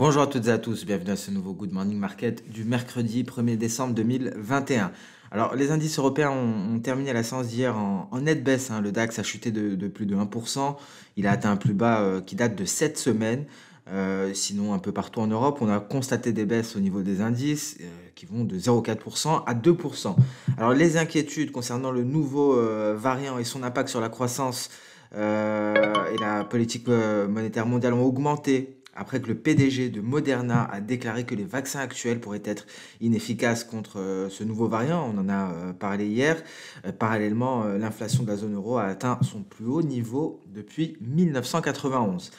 Bonjour à toutes et à tous, bienvenue à ce nouveau Good Morning Market du mercredi 1er décembre 2021. Alors, les indices européens ont terminé la séance d'hier en nette baisse, hein. Le DAX a chuté de plus de 1%. Il a atteint un plus bas qui date de 7 semaines. Sinon, un peu partout en Europe, on a constaté des baisses au niveau des indices qui vont de 0,4% à 2%. Alors, les inquiétudes concernant le nouveau variant et son impact sur la croissance et la politique monétaire mondiale ont augmenté après que le PDG de Moderna a déclaré que les vaccins actuels pourraient être inefficaces contre ce nouveau variant. On en a parlé hier. Parallèlement, l'inflation de la zone euro a atteint son plus haut niveau depuis 1991.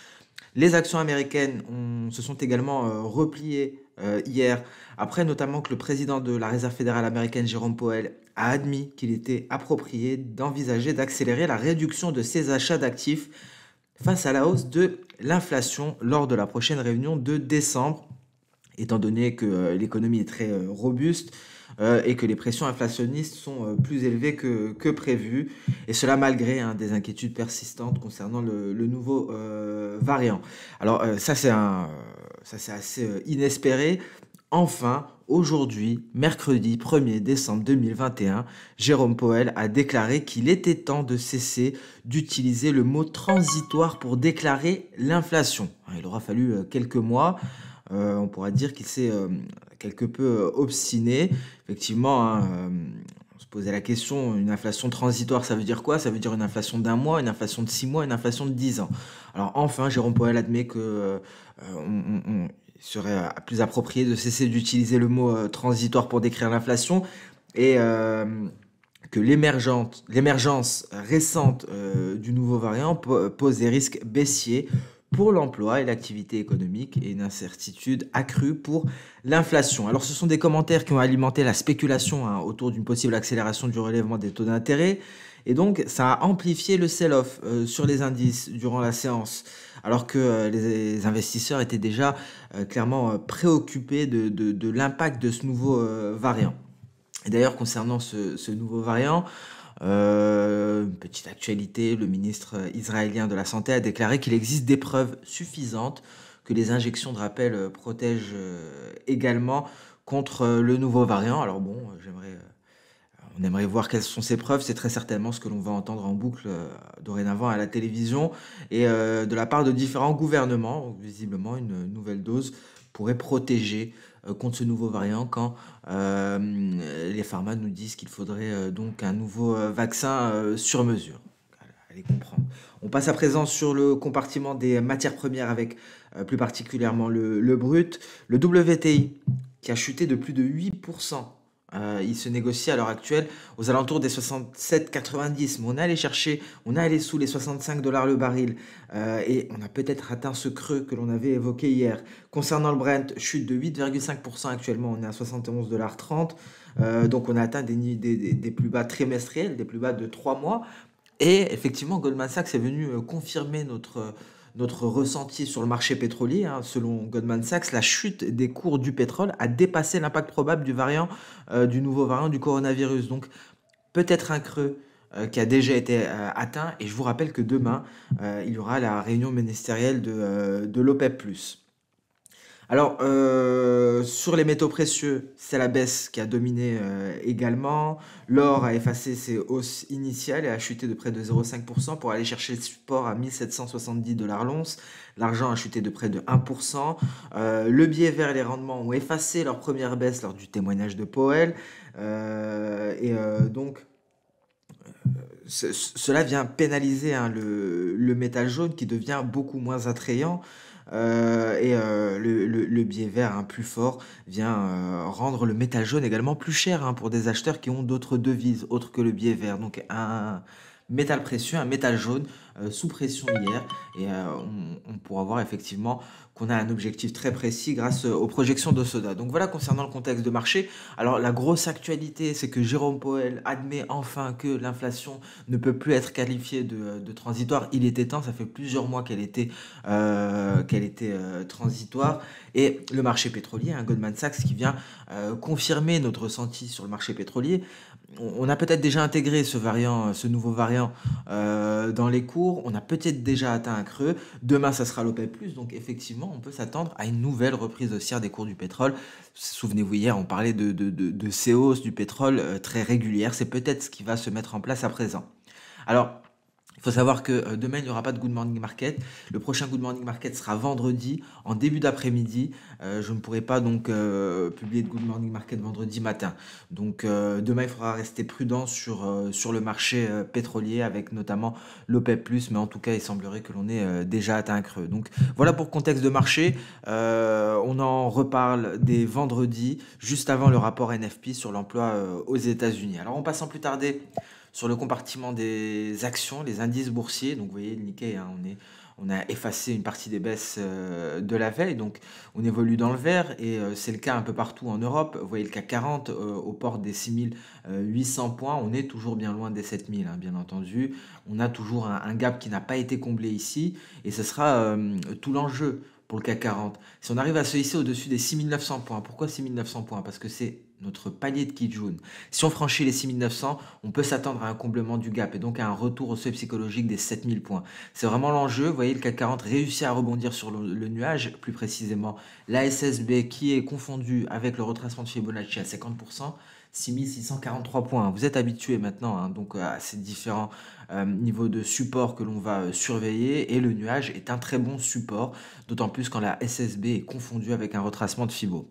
Les actions américaines se sont également repliées hier, après notamment que le président de la Réserve fédérale américaine, Jérôme Powell, a admis qu'il était approprié d'envisager d'accélérer la réduction de ses achats d'actifs face à la hausse de l'inflation lors de la prochaine réunion de décembre, étant donné que l'économie est très robuste et que les pressions inflationnistes sont plus élevées que prévu, et cela malgré des inquiétudes persistantes concernant le nouveau variant. Alors ça c'est assez inespéré. Enfin, aujourd'hui, mercredi 1er décembre 2021, Jérôme Powell a déclaré qu'il était temps de cesser d'utiliser le mot transitoire pour déclarer l'inflation. Il aura fallu quelques mois. On pourra dire qu'il s'est quelque peu obstiné. Effectivement, on se posait la question, une inflation transitoire, ça veut dire quoi? Ça veut dire une inflation d'un mois, une inflation de 6 mois, une inflation de 10 ans. Alors enfin, Jérôme Powell admet que il serait plus approprié de cesser d'utiliser le mot transitoire pour décrire l'inflation et que l'émergence récente du nouveau variant pose des risques baissiers pour l'emploi et l'activité économique et une incertitude accrue pour l'inflation. Alors ce sont des commentaires qui ont alimenté la spéculation autour d'une possible accélération du relèvement des taux d'intérêt, et donc ça a amplifié le sell-off sur les indices durant la séance, alors que les investisseurs étaient déjà clairement préoccupés de l'impact de ce nouveau variant. Et d'ailleurs, concernant ce nouveau variant, petite actualité, le ministre israélien de la Santé a déclaré qu'il existe des preuves suffisantes que les injections de rappel protègent également contre le nouveau variant. Alors bon, on aimerait voir quelles sont ces preuves. C'est très certainement ce que l'on va entendre en boucle dorénavant à la télévision et de la part de différents gouvernements. Visiblement, une nouvelle dose pourrait protéger contre ce nouveau variant quand les pharma nous disent qu'il faudrait donc un nouveau vaccin sur mesure. Allez comprendre. On passe à présent sur le compartiment des matières premières avec plus particulièrement le brut. Le WTI qui a chuté de plus de 8%. Il se négocie à l'heure actuelle aux alentours des 67,90. Mais on est allé sous les 65 dollars le baril. Et on a peut-être atteint ce creux que l'on avait évoqué hier. Concernant le Brent, chute de 8,5% actuellement. On est à 71,30 $. Donc on a atteint des plus bas trimestriels, des plus bas de 3 mois. Et effectivement, Goldman Sachs est venu confirmer notre ressenti sur le marché pétrolier. Selon Goldman Sachs, la chute des cours du pétrole a dépassé l'impact probable du nouveau variant du coronavirus. Donc peut-être un creux qui a déjà été atteint. Et je vous rappelle que demain, il y aura la réunion ministérielle de l'OPEP+. Alors, sur les métaux précieux, c'est la baisse qui a dominé également. L'or a effacé ses hausses initiales et a chuté de près de 0,5% pour aller chercher le support à 1770 dollars l'once. L'argent a chuté de près de 1%. Le billet vert et les rendements ont effacé leur première baisse lors du témoignage de Powell. Donc, cela vient pénaliser le métal jaune qui devient beaucoup moins attrayant. Le billet vert plus fort vient rendre le métal jaune également plus cher pour des acheteurs qui ont d'autres devises autres que le billet vert. Donc un métal précieux, un métal jaune sous pression hier, et on pourra voir effectivement qu'on a un objectif très précis grâce aux projections de Soda. Donc voilà concernant le contexte de marché. Alors la grosse actualité, c'est que Jérôme Powell admet enfin que l'inflation ne peut plus être qualifiée de transitoire. Il était temps, ça fait plusieurs mois qu'elle était transitoire. Et le marché pétrolier, Goldman Sachs qui vient confirmer notre ressenti sur le marché pétrolier. On a peut-être déjà intégré ce nouveau variant dans les cours. cours, on a peut-être déjà atteint un creux. Demain, ça sera l'OPEP+, donc effectivement, on peut s'attendre à une nouvelle reprise haussière des cours du pétrole. Souvenez-vous, hier, on parlait de ces hausses du pétrole très régulières. C'est peut-être ce qui va se mettre en place à présent. Alors, il faut savoir que demain, il n'y aura pas de Good Morning Market. Le prochain Good Morning Market sera vendredi, en début d'après-midi. Je ne pourrai pas donc publier de Good Morning Market vendredi matin. Donc demain, il faudra rester prudent sur le marché pétrolier avec notamment l'OPEP+, mais en tout cas, il semblerait que l'on ait déjà atteint un creux. Donc voilà pour le contexte de marché. On en reparle dès vendredi, juste avant le rapport NFP sur l'emploi aux États-Unis. Alors on passe sans plus tarder sur le compartiment des actions, les indices boursiers. Donc vous voyez le Nikkei, hein, on a effacé une partie des baisses de la veille, donc on évolue dans le vert et c'est le cas un peu partout en Europe. Vous voyez le CAC 40 au port des 6800 points, on est toujours bien loin des 7000, hein, bien entendu. On a toujours un gap qui n'a pas été comblé ici et ce sera tout l'enjeu pour le CAC 40. Si on arrive à se hisser au-dessus des 6900 points, pourquoi 6900 points? Parce que c'est notre palier de Kijun. Si on franchit les 6900, on peut s'attendre à un comblement du gap et donc à un retour au seuil psychologique des 7000 points. C'est vraiment l'enjeu. Vous voyez, le CAC 40 réussit à rebondir sur le nuage, plus précisément la SSB qui est confondue avec le retracement de Fibonacci à 50%. 6643 points. Vous êtes habitué maintenant hein, donc à ces différents niveaux de support que l'on va surveiller et le nuage est un très bon support, d'autant plus quand la SSB est confondue avec un retracement de Fibo.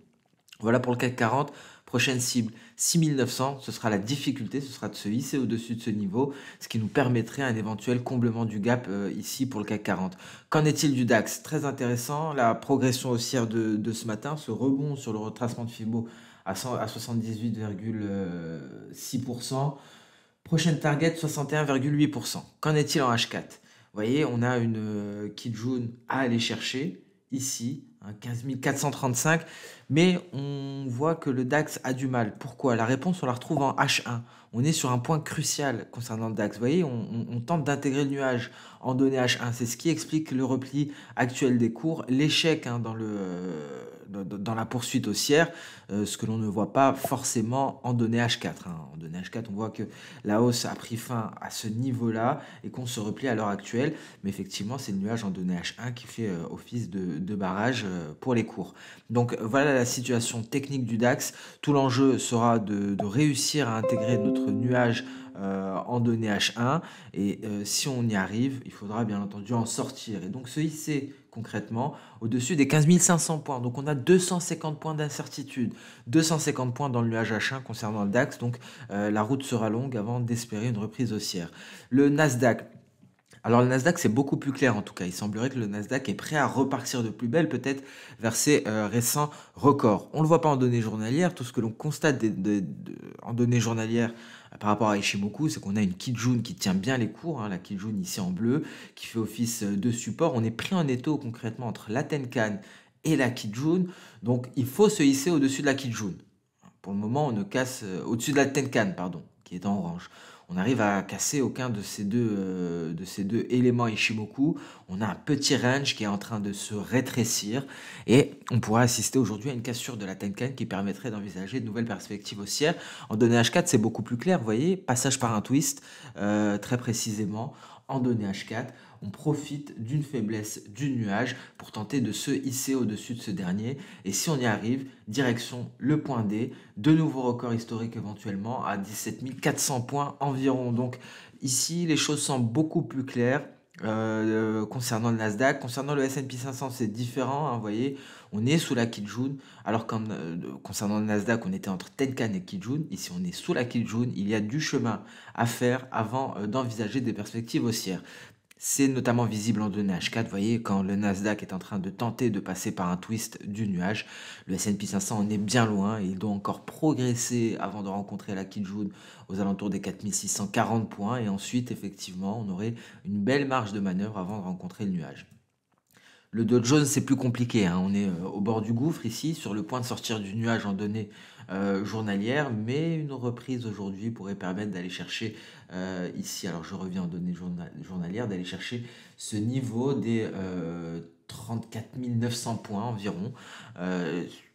Voilà pour le CAC 40. Prochaine cible, 6900. Ce sera la difficulté, ce sera de se hisser au-dessus de ce niveau, ce qui nous permettrait un éventuel comblement du gap ici pour le CAC 40. Qu'en est-il du DAX? Très intéressant. La progression haussière de ce matin, ce rebond sur le retracement de Fibo à 78,6%. Prochaine target, 61,8%. Qu'en est-il en H4? Vous voyez, on a une Kijun à aller chercher ici, hein, 15 435, mais on voit que le DAX a du mal. Pourquoi? La réponse, on la retrouve en H1. On est sur un point crucial concernant le DAX. Vous voyez, on tente d'intégrer le nuage en données H1. C'est ce qui explique le repli actuel des cours, l'échec hein, dans la poursuite haussière, ce que l'on ne voit pas forcément en données H4. Hein. En données H4, on voit que la hausse a pris fin à ce niveau-là et qu'on se replie à l'heure actuelle. Mais effectivement, c'est le nuage en données H1 qui fait office de barrage pour les cours. Donc voilà la situation technique du DAX. Tout l'enjeu sera de réussir à intégrer notre nuage en données H1 et si on y arrive, il faudra bien entendu en sortir et donc se hisser concrètement au-dessus des 15 500 points. Donc on a 250 points d'incertitude, 250 points dans le nuage H1 concernant le DAX, donc la route sera longue avant d'espérer une reprise haussière. Le Nasdaq. Alors le Nasdaq, c'est beaucoup plus clair en tout cas. Il semblerait que le Nasdaq est prêt à repartir de plus belle, peut-être vers ses récents records. On ne le voit pas en données journalières. Tout ce que l'on constate en données journalières par rapport à Ishimoku, c'est qu'on a une Kijun qui tient bien les cours, hein, la Kijun ici en bleu, qui fait office de support. On est pris en étau concrètement entre la Tenkan et la Kijun. Donc il faut se hisser au-dessus de la Kijun. Pour le moment, on ne casse au-dessus de la Tenkan, pardon, qui est en orange. On arrive à casser aucun de ces deux éléments Ishimoku. On a un petit range qui est en train de se rétrécir et on pourrait assister aujourd'hui à une cassure de la Tenkan qui permettrait d'envisager de nouvelles perspectives haussières. En données H4, c'est beaucoup plus clair, vous voyez, passage par un twist, très précisément. En données H4, on profite d'une faiblesse du nuage pour tenter de se hisser au-dessus de ce dernier. Et si on y arrive, direction le point D, de nouveaux records historiques éventuellement à 17 400 points environ. Donc ici, les choses semblent beaucoup plus claires. Concernant le Nasdaq, concernant le S&P 500 c'est différent, hein, vous voyez, on est sous la Kijun, alors que concernant le Nasdaq on était entre Tenkan et Kijun, ici on est sous la Kijun, il y a du chemin à faire avant d'envisager des perspectives haussières. C'est notamment visible en données H4, vous voyez, quand le Nasdaq est en train de tenter de passer par un twist du nuage, le S&P 500 en est bien loin, et il doit encore progresser avant de rencontrer la Kijun aux alentours des 4640 points, et ensuite, effectivement, on aurait une belle marge de manœuvre avant de rencontrer le nuage. Le Dow Jones, c'est plus compliqué, hein. On est au bord du gouffre ici, sur le point de sortir du nuage en données journalières, mais une reprise aujourd'hui pourrait permettre d'aller chercher ici, alors je reviens en données journalières, d'aller chercher ce niveau des 34 900 points environ.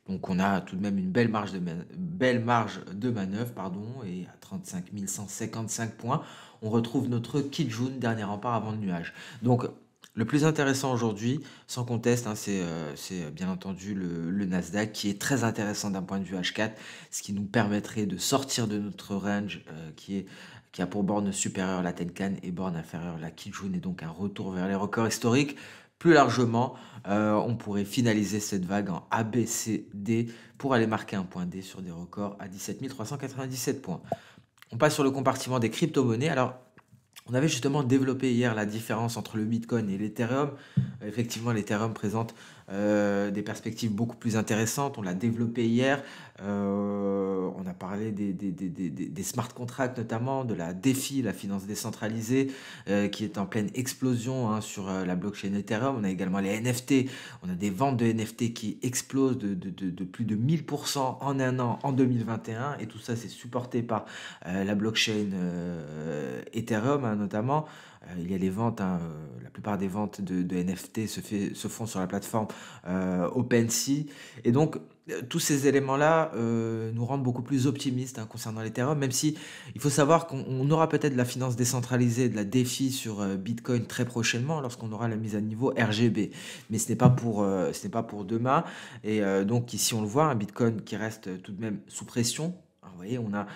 Donc on a tout de même une belle marge de manœuvre, pardon, et à 35 155 points. On retrouve notre Kijun, dernier rempart avant le nuage. Donc, le plus intéressant aujourd'hui, sans conteste, hein, c'est bien entendu le Nasdaq qui est très intéressant d'un point de vue H4, ce qui nous permettrait de sortir de notre range qui a pour borne supérieure la Tenkan et borne inférieure la Kijun, et donc un retour vers les records historiques. Plus largement, on pourrait finaliser cette vague en ABCD pour aller marquer un point D sur des records à 17 397 points. On passe sur le compartiment des crypto-monnaies. Alors, on avait justement développé hier la différence entre le Bitcoin et l'Ethereum. Effectivement, l'Ethereum présente des perspectives beaucoup plus intéressantes. On l'a développé hier. On a parlé des smart contracts notamment, de la DeFi, la finance décentralisée, qui est en pleine explosion, hein, sur la blockchain Ethereum. On a également les NFT. On a des ventes de NFT qui explosent de plus de 1000% en un an en 2021. Et tout ça, c'est supporté par la blockchain Ethereum, hein, notamment. Il y a les ventes, hein, la plupart des ventes de NFT se font sur la plateforme OpenSea. Et donc, tous ces éléments-là nous rendent beaucoup plus optimistes, hein, concernant l'Ethereum, même si il faut savoir qu'on aura peut-être de la finance décentralisée, de la DeFi sur Bitcoin très prochainement, lorsqu'on aura la mise à niveau RGB. Mais ce n'est pas pour demain. Et donc ici, on le voit, un Bitcoin qui reste tout de même sous pression. Alors, vous voyez, on n'a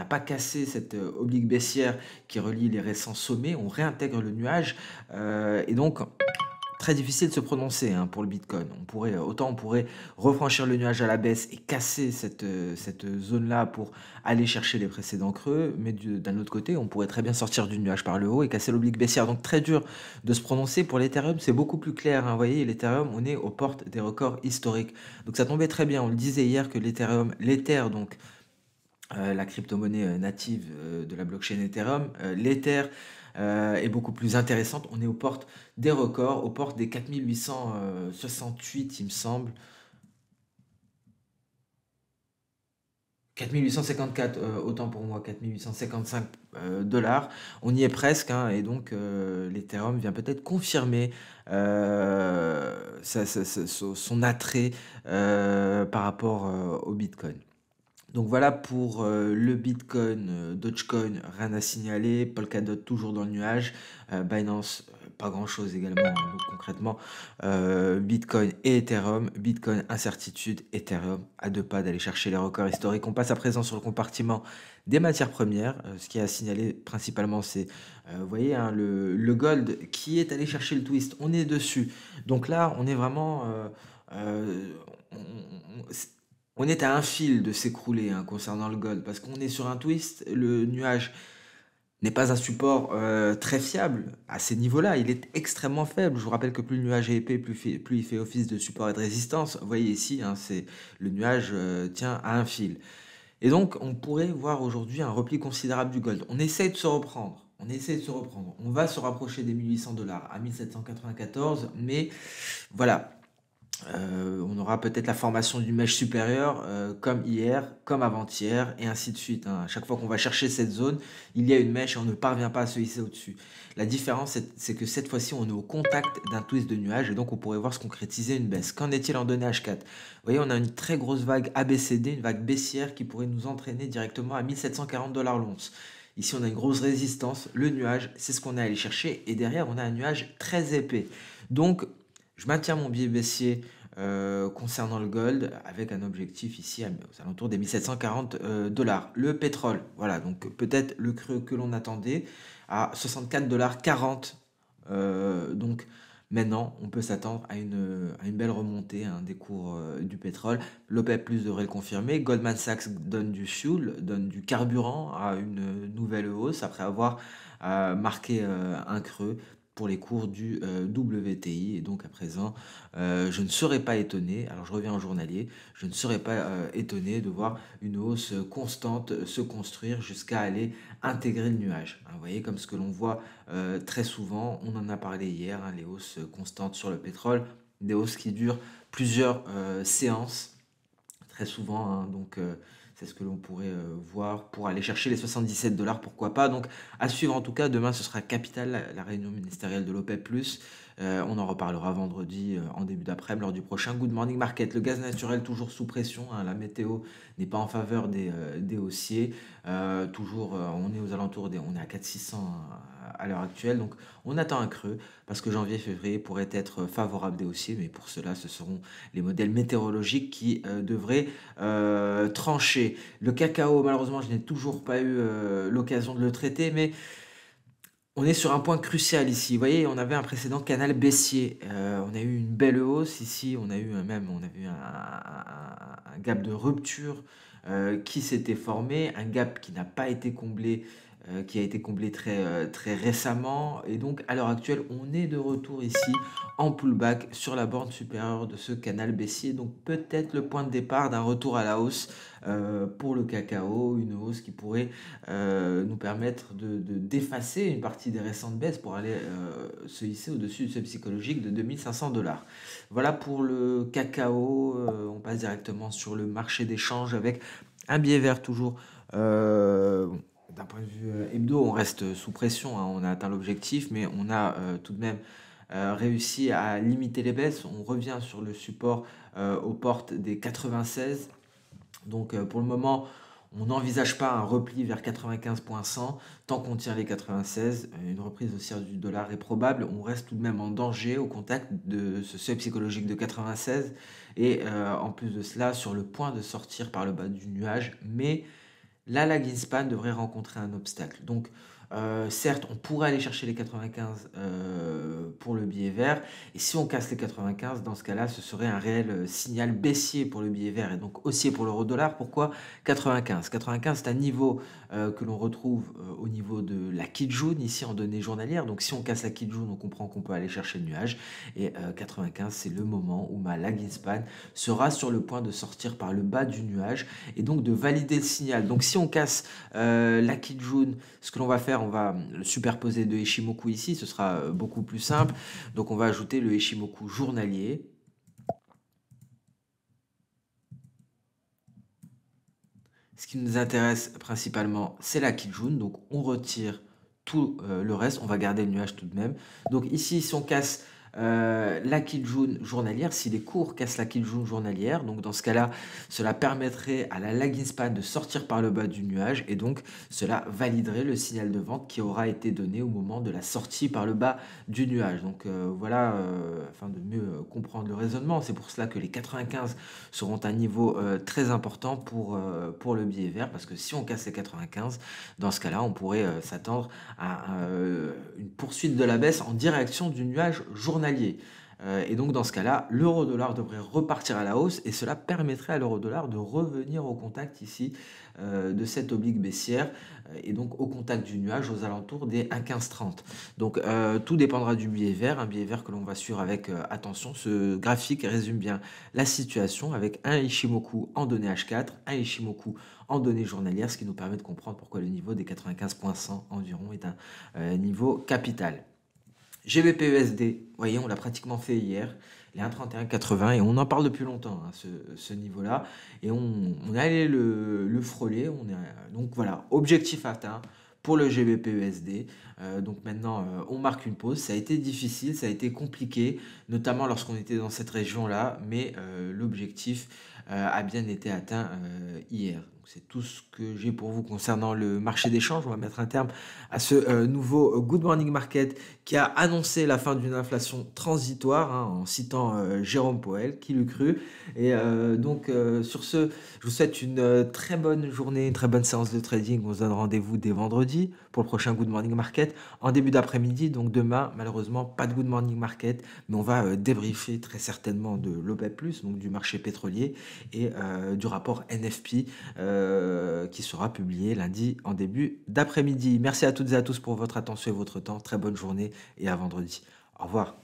pas cassé cette oblique baissière qui relie les récents sommets, on réintègre le nuage, et donc très difficile de se prononcer, hein, pour le Bitcoin. Autant on pourrait refranchir le nuage à la baisse et casser cette zone-là pour aller chercher les précédents creux, mais d'un autre côté, on pourrait très bien sortir du nuage par le haut et casser l'oblique baissière. Donc très dur de se prononcer. Pour l'Ethereum, c'est beaucoup plus clair, hein. Vous voyez, l'Ethereum, on est aux portes des records historiques. Donc ça tombait très bien. On le disait hier que l'Ether, donc la crypto-monnaie native de la blockchain Ethereum, l'Ether est beaucoup plus intéressante. On est aux portes des records, aux portes des 4868, il me semble. 4854, autant pour moi, 4855 dollars. On y est presque, hein, et donc l'Ethereum vient peut-être confirmer son attrait par rapport au Bitcoin. Donc voilà pour le Bitcoin, Dogecoin, rien à signaler, Polkadot toujours dans le nuage, Binance, pas grand-chose également, hein. Donc concrètement, Bitcoin et Ethereum, Bitcoin incertitude, Ethereum à deux pas d'aller chercher les records historiques. On passe à présent sur le compartiment des matières premières. Ce qui est à signaler principalement, c'est, vous voyez, hein, le gold qui est allé chercher le twist, on est dessus. Donc là, on est vraiment... on est à un fil de s'écrouler, hein, concernant le gold, parce qu'on est sur un twist, le nuage n'est pas un support très fiable à ces niveaux-là, il est extrêmement faible. Je vous rappelle que plus le nuage est épais, plus il fait office de support et de résistance. Vous voyez ici, hein, le nuage tient à un fil. Et donc, on pourrait voir aujourd'hui un repli considérable du gold. On essaie de se reprendre. On essaie de se reprendre. On va se rapprocher des 1800 dollars à 1794, mais voilà. On aura peut-être la formation d'une mèche supérieure, comme hier, comme avant-hier, et ainsi de suite, hein. À chaque fois qu'on va chercher cette zone, il y a une mèche et on ne parvient pas à se hisser au-dessus. La différence, c'est que cette fois-ci, on est au contact d'un twist de nuage et donc on pourrait voir se concrétiser une baisse. Qu'en est-il en données H4? Vous voyez, on a une très grosse vague ABCD, une vague baissière qui pourrait nous entraîner directement à 1740 dollars l'once. Ici, on a une grosse résistance. Le nuage, c'est ce qu'on est allé chercher. Et derrière, on a un nuage très épais. Donc, je maintiens mon biais baissier concernant le gold avec un objectif ici aux alentours des 1740 dollars. Le pétrole, voilà, donc peut-être le creux que l'on attendait à 64 dollars 40. Donc maintenant, on peut s'attendre à une belle remontée, hein, des cours du pétrole. L'OPEP Plus devrait le confirmer. Goldman Sachs donne du fuel, donne du carburant à une nouvelle hausse après avoir marqué un creux pour les cours du WTI. Et donc à présent, je ne serais pas étonné, alors je reviens en journalier, je ne serais pas étonné de voir une hausse constante se construire jusqu'à aller intégrer le nuage, hein. Vous voyez, comme ce que l'on voit très souvent, on en a parlé hier, hein, les hausses constantes sur le pétrole, des hausses qui durent plusieurs séances très souvent, hein, donc c'est ce que l'on pourrait voir pour aller chercher les 77 $, pourquoi pas. Donc à suivre en tout cas, demain ce sera capital, la réunion ministérielle de l'OPEP+. On en reparlera vendredi en début d'après-midi lors du prochain Good Morning Market. Le gaz naturel toujours sous pression, hein, la météo n'est pas en faveur des haussiers. Toujours, on est aux alentours on est à 400-600 à l'heure actuelle, donc on attend un creux parce que janvier-février pourrait être favorable des haussiers, mais pour cela, ce seront les modèles météorologiques qui devraient trancher. Le cacao, malheureusement, je n'ai toujours pas eu l'occasion de le traiter, mais on est sur un point crucial ici. Vous voyez, on avait un précédent canal baissier. On a eu une belle hausse ici. On a eu un gap de rupture qui s'était formé, un gap qui n'a pas été comblé, qui a été comblé très récemment. Et donc, à l'heure actuelle, on est de retour ici en pullback sur la borne supérieure de ce canal baissier. Donc, peut-être le point de départ d'un retour à la hausse pour le cacao, une hausse qui pourrait nous permettre d'effacer une partie des récentes baisses pour aller se hisser au-dessus du seuil psychologique de 2 500 $. Voilà pour le cacao. On passe directement sur le marché d'échange avec un billet vert toujours. D'un point de vue hebdo, on reste sous pression, hein, on a atteint l'objectif, mais on a tout de même réussi à limiter les baisses. On revient sur le support aux portes des 96. Donc pour le moment, on n'envisage pas un repli vers 95,100 tant qu'on tient les 96. Une reprise haussière du dollar est probable. On reste tout de même en danger au contact de ce seuil psychologique de 96 et en plus de cela sur le point de sortir par le bas du nuage. Mais la lagging span devrait rencontrer un obstacle. Donc certes, on pourrait aller chercher les 95 pour le billet vert. Et si on casse les 95, dans ce cas-là, ce serait un réel signal baissier pour le billet vert et donc haussier pour l'euro-dollar. Pourquoi 95? 95, c'est un niveau que l'on retrouve au niveau de la Kijun, ici en données journalières. Donc si on casse la Kijun, on comprend qu'on peut aller chercher le nuage. Et 95, c'est le moment où ma lagging span sera sur le point de sortir par le bas du nuage et donc de valider le signal. Donc si on casse la Kijun, ce que l'on va faire, on va le superposer de Ishimoku ici, ce sera beaucoup plus simple. Donc on va ajouter le Ishimoku journalier. Ce qui nous intéresse principalement, c'est la Kijun. Donc on retire tout le reste, on va garder le nuage tout de même. Donc ici, si on casse la Kijun journalière, si les cours cassent la Kijun journalière, donc dans ce cas-là, cela permettrait à la lagging span de sortir par le bas du nuage et donc cela validerait le signal de vente qui aura été donné au moment de la sortie par le bas du nuage. Donc voilà, afin de mieux comprendre le raisonnement, c'est pour cela que les 95 seront un niveau très important pour le billet vert, parce que si on casse les 95, dans ce cas-là, on pourrait s'attendre à une poursuite de la baisse en direction du nuage journalier. Et donc dans ce cas-là, l'euro-dollar devrait repartir à la hausse et cela permettrait à l'euro-dollar de revenir au contact ici de cette oblique baissière et donc au contact du nuage aux alentours des 1,1530. Donc tout dépendra du billet vert, un billet vert que l'on va suivre avec attention. Ce graphique résume bien la situation avec un Ishimoku en données H4, un Ishimoku en données journalières, ce qui nous permet de comprendre pourquoi le niveau des 95,100 environ est un niveau capital. GBP-USD, vous voyez, on l'a pratiquement fait hier, les 1,3180 et on en parle depuis longtemps, hein, ce niveau-là. Et on est allé le frôler. Donc voilà, objectif atteint pour le GBP-USD. Donc maintenant, on marque une pause. Ça a été difficile, ça a été compliqué, notamment lorsqu'on était dans cette région-là, mais l'objectif a bien été atteint hier. C'est tout ce que j'ai pour vous concernant le marché d'échange. On va mettre un terme à ce nouveau Good Morning Market qui a annoncé la fin d'une inflation transitoire, hein, en citant Jérôme Powell, qui l'eût cru. Et donc sur ce, je vous souhaite une très bonne journée, une très bonne séance de trading. On se donne rendez-vous dès vendredi pour le prochain Good Morning Market en début d'après-midi. Donc demain, malheureusement, pas de Good Morning Market, mais on va débriefer très certainement de l'OPEP+, donc du marché pétrolier et du rapport NFP qui sera publié lundi en début d'après-midi. Merci à toutes et à tous pour votre attention et votre temps. Très bonne journée et à vendredi. Au revoir.